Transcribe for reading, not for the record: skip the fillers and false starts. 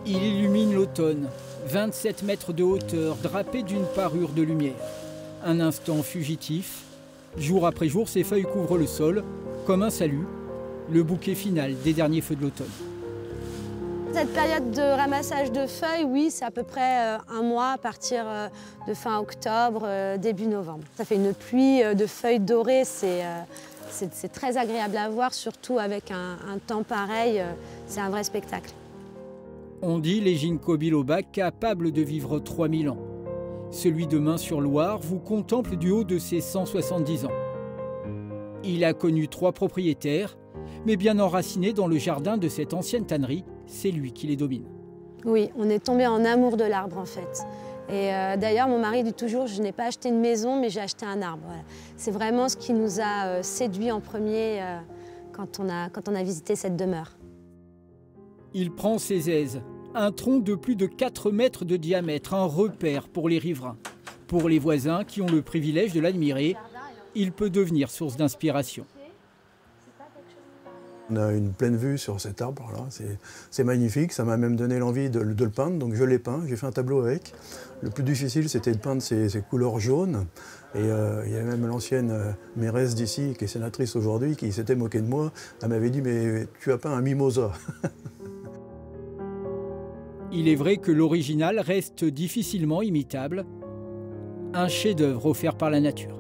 Il illumine l'automne, 27 mètres de hauteur, drapé d'une parure de lumière. Un instant fugitif. Jour après jour, ses feuilles couvrent le sol, comme un salut, le bouquet final des derniers feux de l'automne. Cette période de ramassage de feuilles, oui, c'est à peu près un mois à partir de fin octobre, début novembre. Ça fait une pluie de feuilles dorées, c'est très agréable à voir, surtout avec un temps pareil, c'est un vrai spectacle. On dit les ginkgo biloba capables de vivre 3000 ans. Celui de Main-sur-Loire vous contemple du haut de ses 170 ans. Il a connu 3 propriétaires, mais bien enraciné dans le jardin de cette ancienne tannerie, c'est lui qui les domine. Oui, on est tombé en amour de l'arbre en fait. Et d'ailleurs, mon mari dit toujours, je n'ai pas acheté une maison, mais j'ai acheté un arbre. Voilà. C'est vraiment ce qui nous a séduit en premier quand on a visité cette demeure. Il prend ses aises, un tronc de plus de 4 mètres de diamètre, un repère pour les riverains. Pour les voisins qui ont le privilège de l'admirer, il peut devenir source d'inspiration. On a une pleine vue sur cet arbre-là, c'est magnifique, ça m'a même donné l'envie de le peindre, donc je l'ai peint, j'ai fait un tableau avec. Le plus difficile, c'était de peindre ces couleurs jaunes. Et il y a même l'ancienne mairesse d'ici, qui est sénatrice aujourd'hui, qui s'était moquée de moi. Elle m'avait dit « mais tu as peint un mimosa ». Il est vrai que l'original reste difficilement imitable, un chef-d'œuvre offert par la nature.